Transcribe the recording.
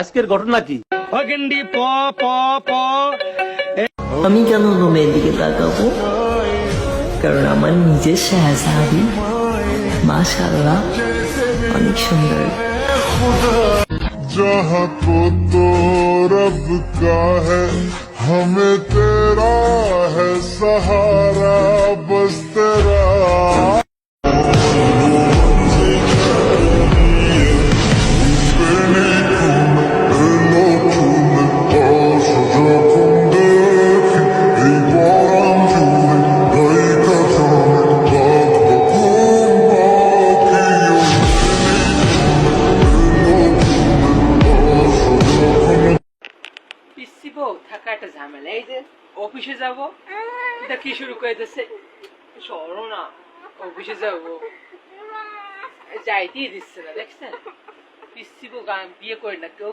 আজকের ঘটনা কি? আমি কেন অন্য মেয়ের দিকে তাকাবো? কারণ আমার নিজের শাহজাদি মাশাআল্লাহ অনেক সুন্দর। जहाँ को तो रब का है, हमें तेरा है सहारा, बस तेरा। পিসি বউ থাকা একটা ঝামেলা। এই যে অফিসে যাব, এটা কি শুরু করে দিচ্ছে, সরো না, অফিসে যাব যাইতেই দিচ্ছে না। দেখছেন পিসি বউ বিয়ে করে না কেউ